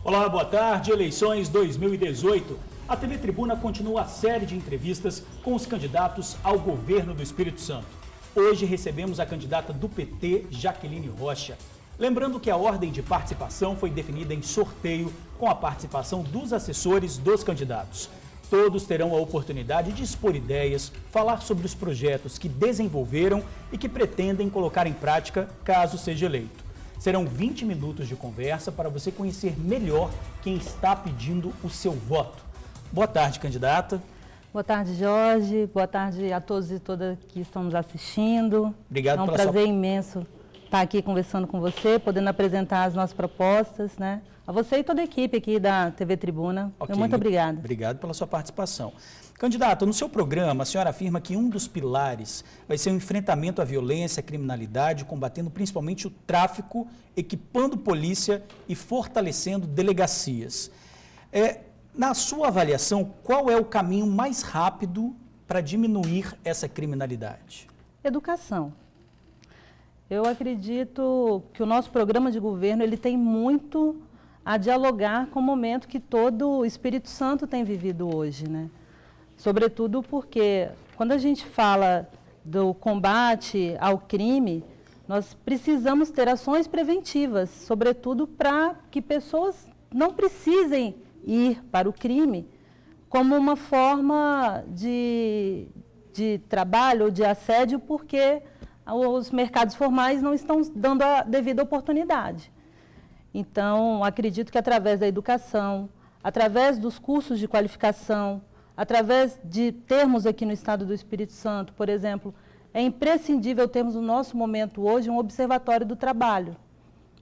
Olá, boa tarde. Eleições 2018. A TV Tribuna continua a série de entrevistas com os candidatos ao governo do Espírito Santo. Hoje recebemos a candidata do PT, Jaqueline Rocha. Lembrando que a ordem de participação foi definida em sorteio com a participação dos assessores dos candidatos. Todos terão a oportunidade de expor ideias, falar sobre os projetos que desenvolveram e que pretendem colocar em prática caso seja eleito. Serão 20 minutos de conversa para você conhecer melhor quem está pedindo o seu voto. Boa tarde, candidata. Boa tarde, Jorge. Boa tarde a todos e todas que estão nos assistindo. Obrigado pela prazer imenso estar aqui conversando com você, podendo apresentar as nossas propostas, né? A você e toda a equipe aqui da TV Tribuna. Muito obrigada. Obrigado pela sua participação. Candidata, no seu programa, a senhora afirma que um dos pilares vai ser o enfrentamento à violência, à criminalidade, combatendo principalmente o tráfico, equipando polícia e fortalecendo delegacias. Na sua avaliação, qual é o caminho mais rápido para diminuir essa criminalidade? Educação. Eu acredito que o nosso programa de governo ele tem muito a dialogar com o momento que todo o Espírito Santo tem vivido hoje, né? Sobretudo porque quando a gente fala do combate ao crime, nós precisamos ter ações preventivas, sobretudo para que pessoas não precisem ir para o crime como uma forma de trabalho ou de assédio, porque os mercados formais não estão dando a devida oportunidade. Então, acredito que através da educação, através dos cursos de qualificação, através de termos aqui no Estado do Espírito Santo, por exemplo, é imprescindível termos no nosso momento hoje um observatório do trabalho,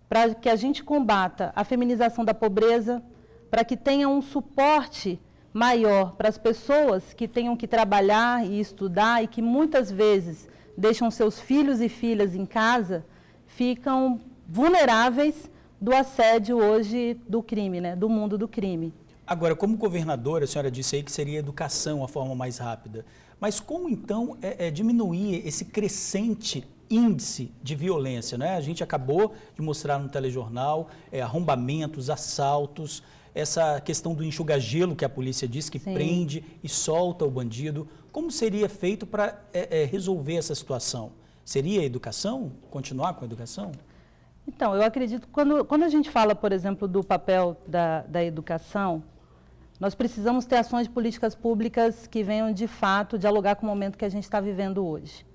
para que a gente combata a feminização da pobreza, para que tenha um suporte maior para as pessoas que tenham que trabalhar e estudar e que muitas vezes deixam seus filhos e filhas em casa, ficam vulneráveis do assédio hoje do crime, né? Do mundo do crime. Agora, como governadora, a senhora disse aí que seria a educação a forma mais rápida. Mas como, então, diminuir esse crescente índice de violência, né? A gente acabou de mostrar no telejornal arrombamentos, assaltos, essa questão do enxuga-gelo que a polícia diz que prende e solta o bandido. Como seria feito para resolver essa situação? Seria a educação? Continuar com a educação? Então, eu acredito que quando a gente fala, por exemplo, do papel da educação, nós precisamos ter ações de políticas públicas que venham, de fato, dialogar com o momento que a gente está vivendo hoje.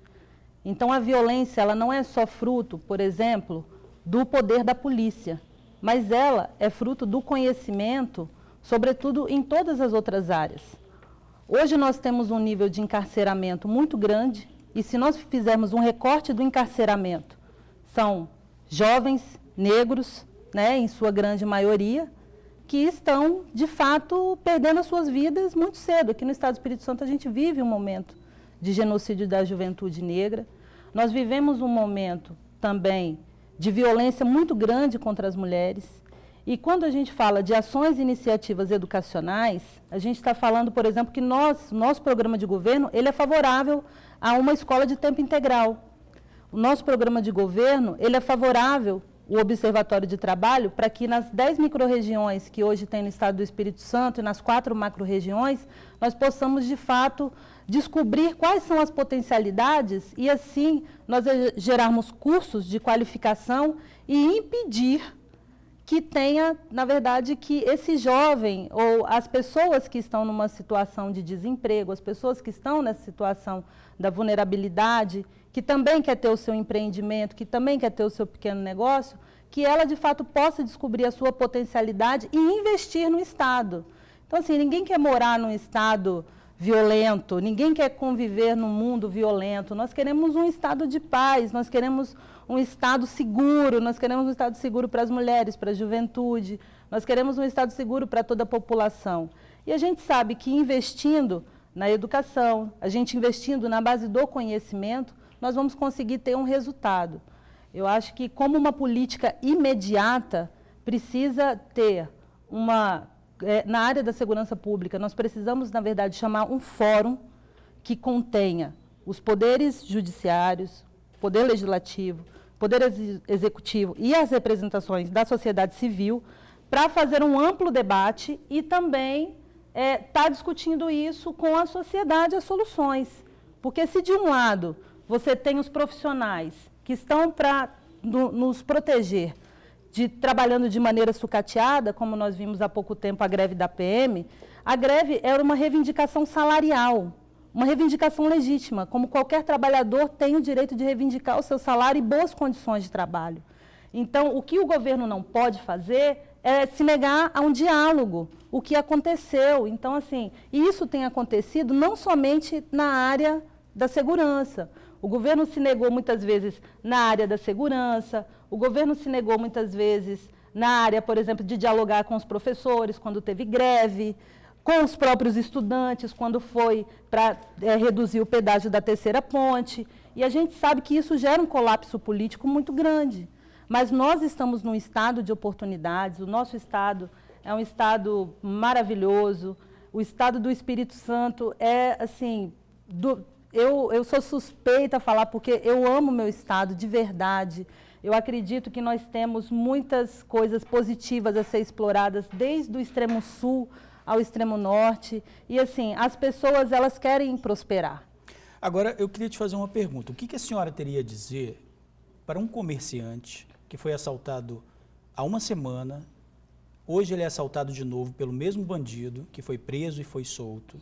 Então, a violência ela não é só fruto, por exemplo, do poder da polícia, mas ela é fruto do conhecimento, sobretudo em todas as outras áreas. Hoje nós temos um nível de encarceramento muito grande, e se nós fizermos um recorte do encarceramento, são jovens negros, né, em sua grande maioria, que estão, de fato, perdendo as suas vidas muito cedo. Aqui no Estado do Espírito Santo a gente vive um momento de genocídio da juventude negra. Nós vivemos um momento também de violência muito grande contra as mulheres. E quando a gente fala de ações e iniciativas educacionais, a gente está falando, por exemplo, que nosso programa de governo ele é favorável a uma escola de tempo integral. O nosso programa de governo, ele é favorável, o Observatório de Trabalho, para que nas 10 microrregiões que hoje tem no Estado do Espírito Santo e nas 4 macro-regiões, nós possamos, de fato, descobrir quais são as potencialidades e, assim, nós gerarmos cursos de qualificação e impedir que tenha, na verdade, que esse jovem ou as pessoas que estão numa situação de desemprego, as pessoas que estão nessa situação da vulnerabilidade, que também quer ter o seu empreendimento, que também quer ter o seu pequeno negócio, que ela, de fato, possa descobrir a sua potencialidade e investir no Estado. Então, assim, ninguém quer morar num Estado violento, ninguém quer conviver num mundo violento. Nós queremos um Estado de paz, nós queremos um Estado seguro, nós queremos um Estado seguro para as mulheres, para a juventude, nós queremos um Estado seguro para toda a população. E a gente sabe que investindo na educação, a gente investindo na base do conhecimento, nós vamos conseguir ter um resultado. Eu acho que, como uma política imediata, precisa ter na área da segurança pública, nós precisamos, na verdade, chamar um fórum que contenha os poderes judiciários, poder legislativo, poder executivo e as representações da sociedade civil, para fazer um amplo debate e também estar discutindo isso com a sociedade, as soluções. Porque se de um lado você tem os profissionais que estão para nos proteger, trabalhando de maneira sucateada, como nós vimos há pouco tempo a greve da PM, a greve era uma reivindicação salarial, uma reivindicação legítima, como qualquer trabalhador tem o direito de reivindicar o seu salário e boas condições de trabalho. Então, o que o governo não pode fazer é se negar a um diálogo, o que aconteceu. Então, assim, isso tem acontecido não somente na área da segurança. O governo se negou muitas vezes na área da segurança, o governo se negou muitas vezes na área, por exemplo, de dialogar com os professores, quando teve greve, com os próprios estudantes, quando foi para reduzir o pedágio da terceira ponte. E a gente sabe que isso gera um colapso político muito grande. Mas nós estamos num estado de oportunidades, o nosso estado é um estado maravilhoso, o estado do Espírito Santo é, assim, eu sou suspeita a falar porque eu amo meu estado de verdade. Eu acredito que nós temos muitas coisas positivas a ser exploradas, desde o extremo sul ao extremo norte. E, assim, as pessoas, elas querem prosperar. Agora, eu queria te fazer uma pergunta. O que a senhora teria a dizer para um comerciante que foi assaltado há uma semana, hoje ele é assaltado de novo pelo mesmo bandido, que foi preso e foi solto?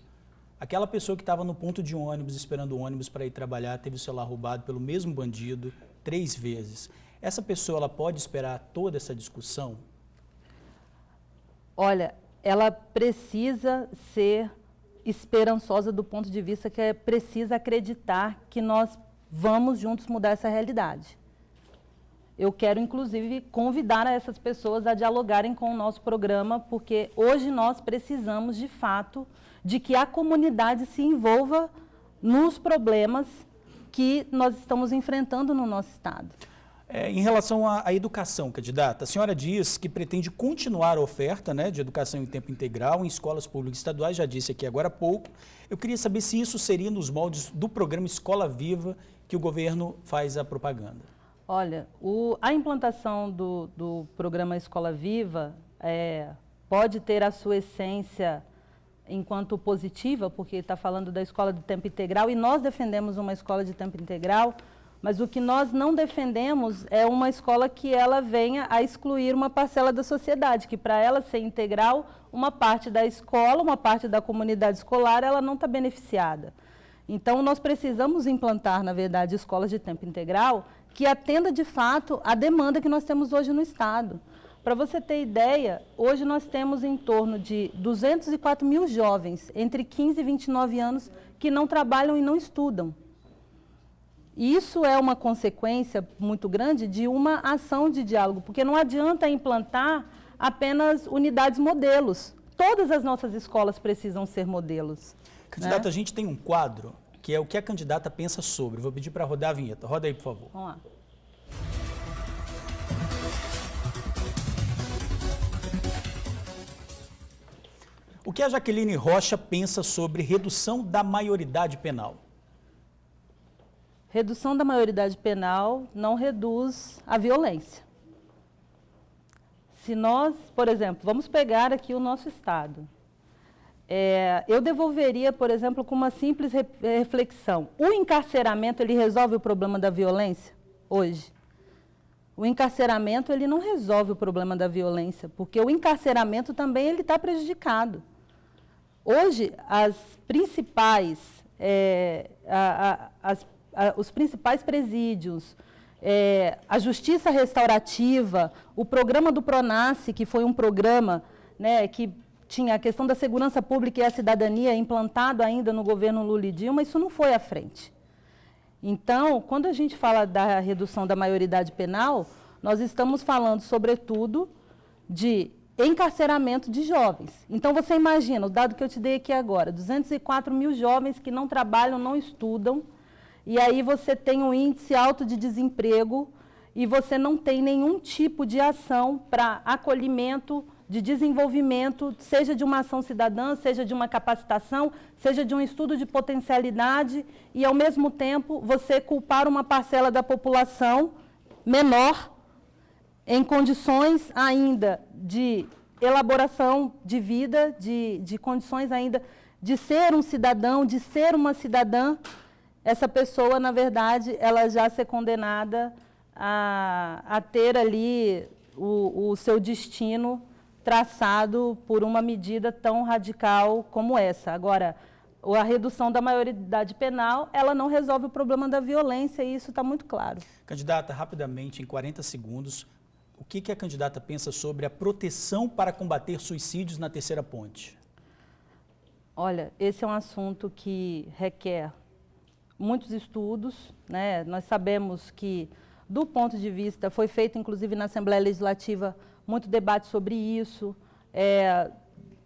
Aquela pessoa que estava no ponto de ônibus, esperando o ônibus para ir trabalhar, teve o celular roubado pelo mesmo bandido 3 vezes. Essa pessoa, ela pode esperar toda essa discussão? Olha, ela precisa ser esperançosa do ponto de vista que precisa acreditar que nós vamos juntos mudar essa realidade. Eu quero, inclusive, convidar essas pessoas a dialogarem com o nosso programa, porque hoje nós precisamos, de fato, de que a comunidade se envolva nos problemas que nós estamos enfrentando no nosso estado. Em relação à educação, candidata, a senhora diz que pretende continuar a oferta, né, de educação em tempo integral em escolas públicas estaduais, já disse aqui agora há pouco. Eu queria saber se isso seria nos moldes do programa Escola Viva que o governo faz a propaganda. Olha, a implantação do programa Escola Viva pode ter a sua essência enquanto positiva, porque está falando da escola de tempo integral, e nós defendemos uma escola de tempo integral, mas o que nós não defendemos é uma escola que ela venha a excluir uma parcela da sociedade, que para ela ser integral, uma parte da escola, uma parte da comunidade escolar, ela não está beneficiada. Então, nós precisamos implantar, na verdade, escolas de tempo integral que atenda, de fato, a demanda que nós temos hoje no estado. Para você ter ideia, hoje nós temos em torno de 204 mil jovens entre 15 e 29 anos que não trabalham e não estudam. E isso é uma consequência muito grande de uma ação de diálogo, porque não adianta implantar apenas unidades modelos. Todas as nossas escolas precisam ser modelos. Candidata, né? A gente tem um quadro que é o que a candidata pensa sobre. Vou pedir para rodar a vinheta. Roda aí, por favor. Vamos lá. O que a Jaqueline Rocha pensa sobre redução da maioridade penal? Redução da maioridade penal não reduz a violência. Se nós, por exemplo, vamos pegar aqui o nosso estado. Eu devolveria, por exemplo, com uma simples reflexão. O encarceramento, ele resolve o problema da violência hoje? O encarceramento, ele não resolve o problema da violência, porque o encarceramento também ele está prejudicado. Hoje, os principais presídios, a justiça restaurativa, o programa do PRONASSE, que foi um programa, né, que tinha a questão da segurança pública e a cidadania implantado ainda no governo Lula e Dilma, isso não foi à frente. Então, quando a gente fala da redução da maioridade penal, nós estamos falando, sobretudo, de encarceramento de jovens. Então, você imagina, o dado que eu te dei aqui agora, 204 mil jovens que não trabalham, não estudam, e aí você tem um índice alto de desemprego e você não tem nenhum tipo de ação para acolhimento, de desenvolvimento, seja de uma ação cidadã, seja de uma capacitação, seja de um estudo de potencialidade, e, ao mesmo tempo, você culpar uma parcela da população menor, em condições ainda de elaboração de vida, de condições ainda de ser um cidadão, de ser uma cidadã, essa pessoa, na verdade, ela já ser condenada a ter ali o seu destino traçado por uma medida tão radical como essa. Agora, a redução da maioridade penal, ela não resolve o problema da violência, e isso está muito claro. Candidata, rapidamente, em 40 segundos, o que a candidata pensa sobre a proteção para combater suicídios na Terceira Ponte? Olha, esse é um assunto que requer muitos estudos, né? Nós sabemos que, do ponto de vista, foi feito inclusive na Assembleia Legislativa muito debate sobre isso,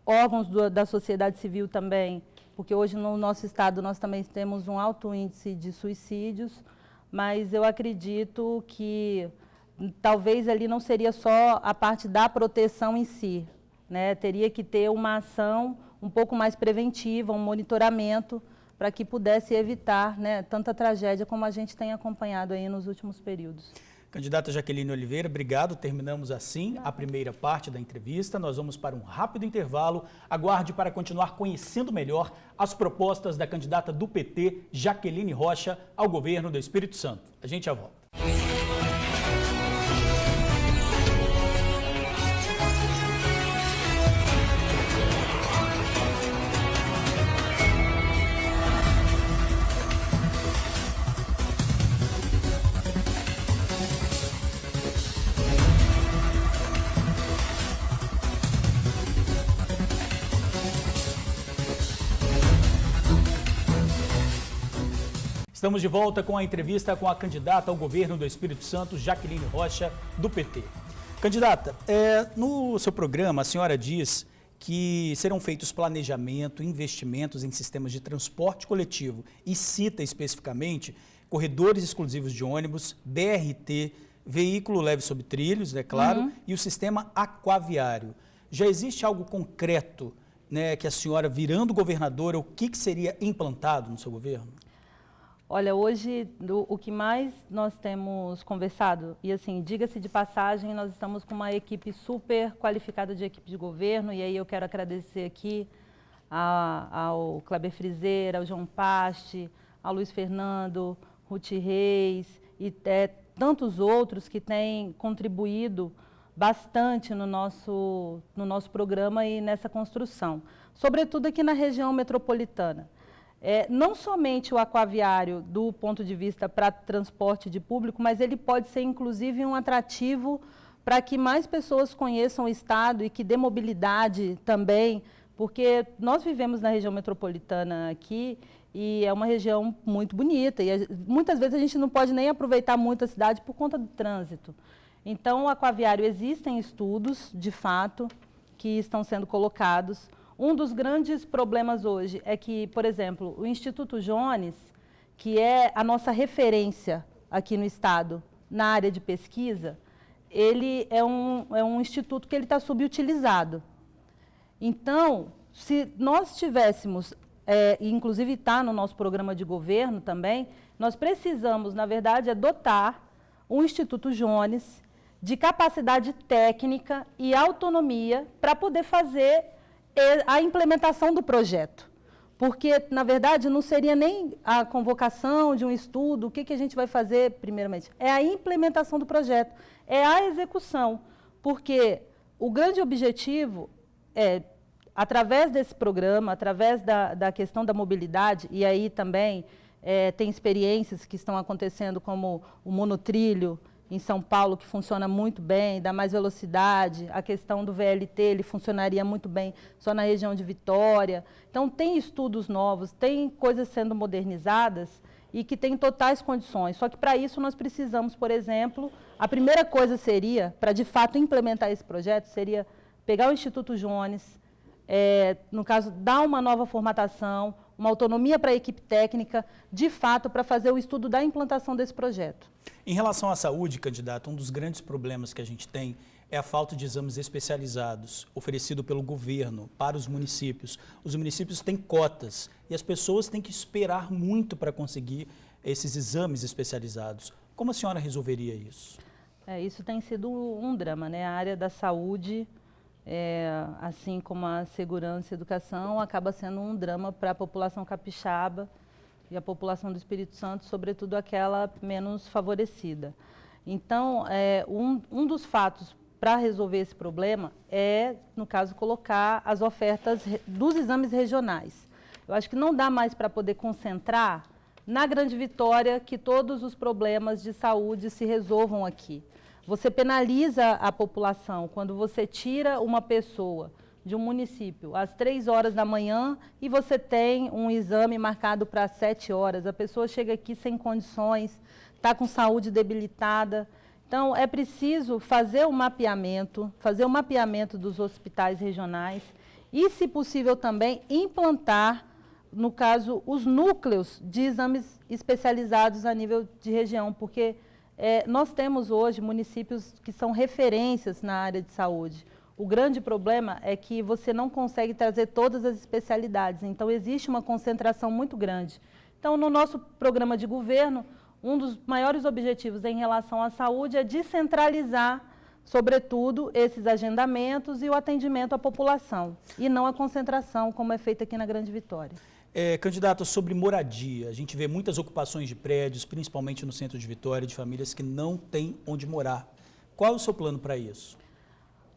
órgãos da sociedade civil também, porque hoje no nosso estado nós também temos um alto índice de suicídios, mas eu acredito que talvez ali não seria só a parte da proteção em si, né? Teria que ter uma ação um pouco mais preventiva, um monitoramento, para que pudesse evitar, né, tanta tragédia como a gente tem acompanhado aí nos últimos períodos. Candidata Jaqueline Oliveira, obrigado. Terminamos assim a primeira parte da entrevista. Nós vamos para um rápido intervalo. Aguarde para continuar conhecendo melhor as propostas da candidata do PT, Jaqueline Rocha, ao governo do Espírito Santo. A gente já volta. Estamos de volta com a entrevista com a candidata ao governo do Espírito Santo, Jaqueline Rocha, do PT. Candidata, no seu programa a senhora diz que serão feitos planejamento, investimentos em sistemas de transporte coletivo e cita especificamente corredores exclusivos de ônibus, BRT, veículo leve sobre trilhos, é claro, e o sistema aquaviário. Já existe algo concreto, né, que a senhora, virando governadora, o que seria implantado no seu governo? Olha, hoje o que mais nós temos conversado, e assim, diga-se de passagem, nós estamos com uma equipe super qualificada de equipe de governo, e aí eu quero agradecer aqui ao Kleber Frizeira, ao João Paste, ao Luiz Fernando, Ruth Reis e tantos outros que têm contribuído bastante no nosso programa e nessa construção, sobretudo aqui na região metropolitana. Não somente o aquaviário do ponto de vista para transporte de público, mas ele pode ser inclusive um atrativo para que mais pessoas conheçam o estado e que dê mobilidade também, porque nós vivemos na região metropolitana aqui e é uma região muito bonita e muitas vezes a gente não pode nem aproveitar muito a cidade por conta do trânsito. Então, o aquaviário, existem estudos, de fato, que estão sendo colocados. Um dos grandes problemas hoje é que, por exemplo, o Instituto Jones, que é a nossa referência aqui no estado na área de pesquisa, ele é um instituto que ele está subutilizado. Então, se nós tivéssemos, inclusive está no nosso programa de governo também, nós precisamos, na verdade, dotar o Instituto Jones de capacidade técnica e autonomia para poder fazer a implementação do projeto. Porque, na verdade, não seria nem a convocação de um estudo, o que a gente vai fazer, primeiramente, é a implementação do projeto, é a execução. Porque o grande objetivo é, através desse programa, através da questão da mobilidade, e aí também tem experiências que estão acontecendo, como o monotrilho, em São Paulo, que funciona muito bem, dá mais velocidade, a questão do VLT, ele funcionaria muito bem só na região de Vitória. Então, tem estudos novos, tem coisas sendo modernizadas e que têm totais condições. Só que, para isso, nós precisamos, por exemplo, a primeira coisa seria, para de fato implementar esse projeto, seria pegar o Instituto Jones, no caso, dar uma nova formatação, uma autonomia para a equipe técnica, de fato, para fazer o estudo da implantação desse projeto. Em relação à saúde, candidato, um dos grandes problemas que a gente tem é a falta de exames especializados oferecido pelo governo para os municípios. Os municípios têm cotas e as pessoas têm que esperar muito para conseguir esses exames especializados. Como a senhora resolveria isso? Isso tem sido um drama, né? A área da saúde assim como a segurança e a educação, acaba sendo um drama para a população capixaba e a população do Espírito Santo, sobretudo aquela menos favorecida. Então, um dos fatos para resolver esse problema é, no caso, colocar as ofertas dos exames regionais. Eu acho que não dá mais para poder concentrar na Grande Vitória que todos os problemas de saúde se resolvam aqui. Você penaliza a população quando você tira uma pessoa de um município às 3 horas da manhã e você tem um exame marcado para 7 horas. A pessoa chega aqui sem condições, está com saúde debilitada. Então, é preciso fazer o mapeamento dos hospitais regionais e, se possível, também implantar, no caso, os núcleos de exames especializados a nível de região, porque nós temos hoje municípios que são referências na área de saúde. O grande problema é que você não consegue trazer todas as especialidades, então existe uma concentração muito grande. Então, no nosso programa de governo, um dos maiores objetivos em relação à saúde é descentralizar, sobretudo, esses agendamentos e o atendimento à população, e não a concentração, como é feita aqui na Grande Vitória. Candidato, sobre moradia, a gente vê muitas ocupações de prédios, principalmente no centro de Vitória, de famílias que não têm onde morar. Qual é o seu plano para isso?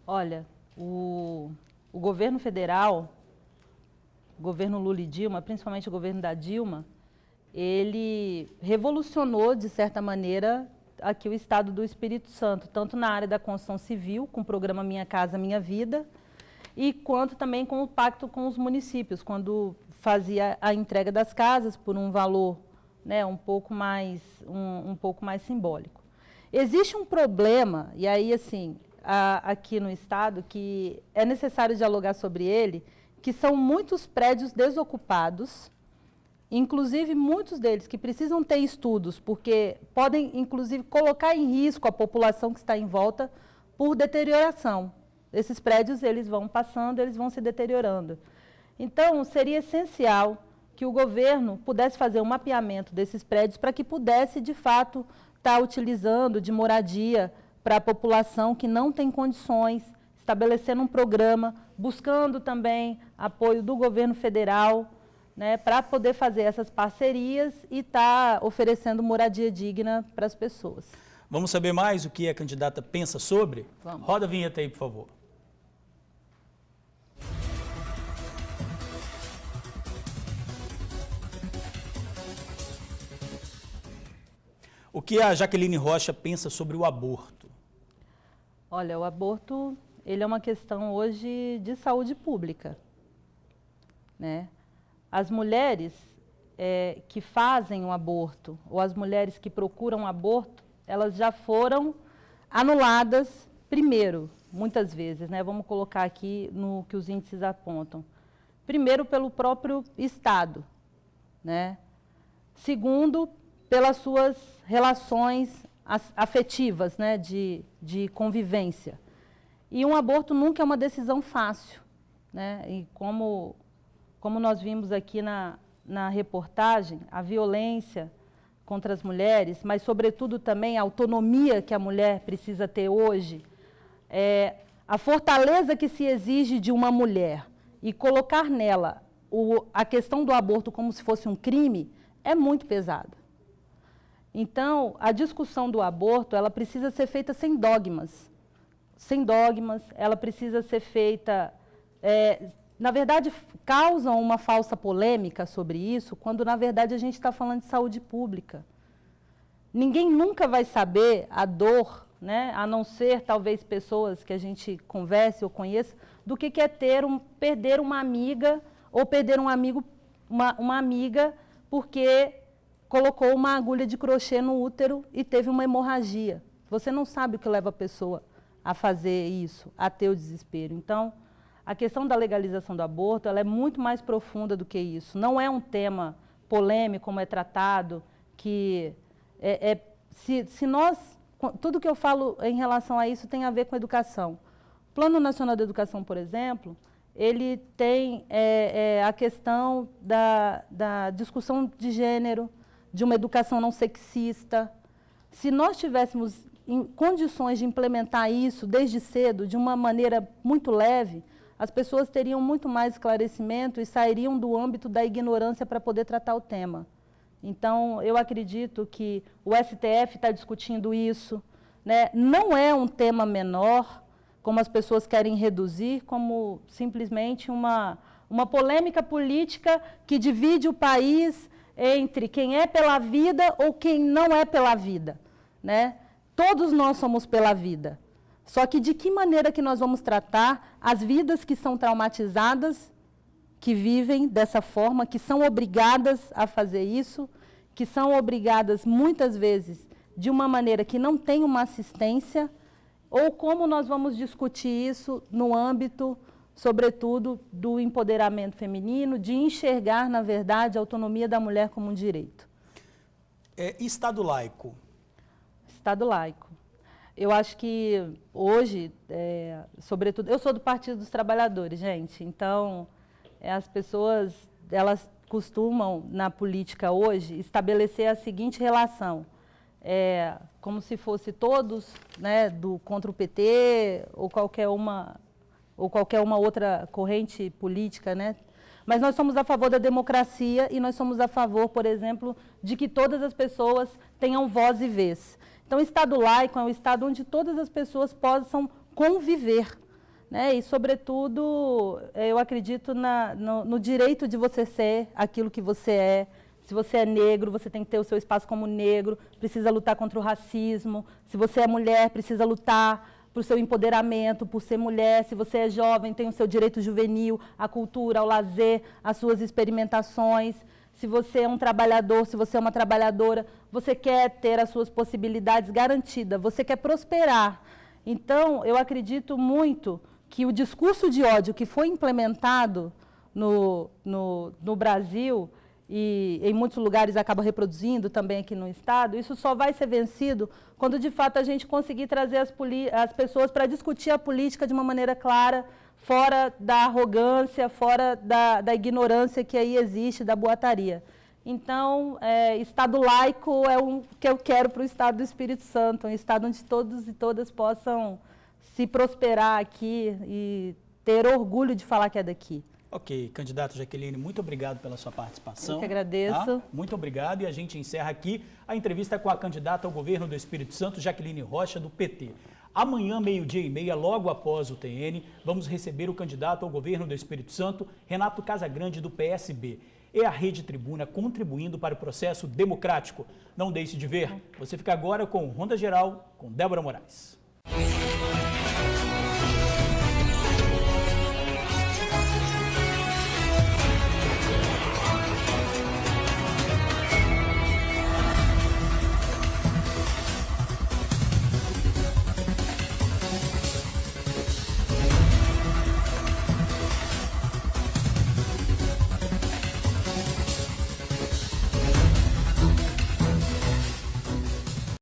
Olha, o governo federal, o governo Lula e Dilma, principalmente o governo da Dilma, ele revolucionou, de certa maneira, aqui o estado do Espírito Santo, tanto na área da construção civil, com o programa Minha Casa Minha Vida, e quanto também com o pacto com os municípios, quando fazia a entrega das casas por um valor, né, um pouco mais simbólico. Existe um problema, e aí, assim, aqui no estado, que é necessário dialogar sobre ele, que são muitos prédios desocupados, inclusive muitos deles que precisam ter estudos, porque podem, inclusive, colocar em risco a população que está em volta por deterioração. Esses prédios, eles vão passando, eles vão se deteriorando. Então, seria essencial que o governo pudesse fazer um mapeamento desses prédios para que pudesse, de fato, estar utilizando de moradia para a população que não tem condições, estabelecendo um programa, buscando também apoio do governo federal, né, para poder fazer essas parcerias e estar oferecendo moradia digna para as pessoas. Vamos saber mais o que a candidata pensa sobre? Vamos. Roda a vinheta aí, por favor. O que a Jaqueline Rocha pensa sobre o aborto? Olha, o aborto, ele é uma questão hoje de saúde pública, né? As mulheres que fazem o aborto, ou as mulheres que procuram aborto, elas já foram anuladas primeiro, muitas vezes, né? Vamos colocar aqui no que os índices apontam. Primeiro, pelo próprio Estado, né? Segundo, pelas suas relações afetivas, né? de convivência. E um aborto nunca é uma decisão fácil, né? E como nós vimos aqui na reportagem, a violência contra as mulheres, mas, sobretudo, também a autonomia que a mulher precisa ter hoje, a fortaleza que se exige de uma mulher e colocar nela a questão do aborto como se fosse um crime, é muito pesada. Então, a discussão do aborto, ela precisa ser feita sem dogmas. Sem dogmas, ela precisa ser feita... na verdade, causam uma falsa polêmica sobre isso, quando, na verdade, a gente está falando de saúde pública. Ninguém nunca vai saber a dor, né, a não ser, talvez, pessoas que a gente converse ou conheça, do que é perder uma amiga ou perder um amigo, uma amiga, porque colocou uma agulha de crochê no útero e teve uma hemorragia. Você não sabe o que leva a pessoa a fazer isso, a ter o desespero. Então, a questão da legalização do aborto, ela é muito mais profunda do que isso. Não é um tema polêmico, como é tratado, que se nós... Tudo que eu falo em relação a isso tem a ver com educação. O Plano Nacional de Educação, por exemplo, ele tem a questão da discussão de gênero, de uma educação não sexista. Se nós tivéssemos em condições de implementar isso desde cedo, de uma maneira muito leve, as pessoas teriam muito mais esclarecimento e sairiam do âmbito da ignorância para poder tratar o tema. Então, eu acredito que o STF está discutindo isso, né? Não é um tema menor, como as pessoas querem reduzir, como simplesmente uma polêmica política que divide o país entre quem é pela vida ou quem não é pela vida, né? Todos nós somos pela vida. Só que de que maneira que nós vamos tratar as vidas que são traumatizadas, que vivem dessa forma, que são obrigadas a fazer isso, que são obrigadas muitas vezes de uma maneira que não tem uma assistência, ou como nós vamos discutir isso no âmbito, sobretudo, do empoderamento feminino, de enxergar, na verdade, a autonomia da mulher como um direito. Estado laico. Estado laico. Eu acho que hoje, sobretudo, eu sou do Partido dos Trabalhadores, gente, então as pessoas, elas costumam, na política hoje, estabelecer a seguinte relação, como se fosse todos, né, contra o PT ou qualquer uma outra corrente política, né? Mas nós somos a favor da democracia e nós somos a favor, por exemplo, de que todas as pessoas tenham voz e vez. Então, o Estado laico é um Estado onde todas as pessoas possam conviver, né? E, sobretudo, eu acredito no direito de você ser aquilo que você é. Se você é negro, você tem que ter o seu espaço como negro, precisa lutar contra o racismo. Se você é mulher, precisa lutar por seu empoderamento, por ser mulher. Se você é jovem, tem o seu direito juvenil, à cultura, ao lazer, às suas experimentações. Se você é um trabalhador, se você é uma trabalhadora, você quer ter as suas possibilidades garantidas, você quer prosperar. Então, eu acredito muito que o discurso de ódio que foi implementado no Brasil, e em muitos lugares acaba reproduzindo também aqui no Estado, isso só vai ser vencido quando, de fato, a gente conseguir trazer as pessoas para discutir a política de uma maneira clara, fora da arrogância, fora da ignorância que aí existe, da boataria. Então, Estado laico é o que eu quero para o Estado do Espírito Santo, um Estado onde todos e todas possam se prosperar aqui e ter orgulho de falar que é daqui. Ok, candidata Jaqueline, muito obrigado pela sua participação. Eu que agradeço. Tá? Muito obrigado, e a gente encerra aqui a entrevista com a candidata ao governo do Espírito Santo, Jaqueline Rocha, do PT. Amanhã, 12h30, logo após o TN, vamos receber o candidato ao governo do Espírito Santo, Renato Casagrande, do PSB. É a Rede Tribuna contribuindo para o processo democrático. Não deixe de ver. Você fica agora com Ronda Geral, com Débora Moraes.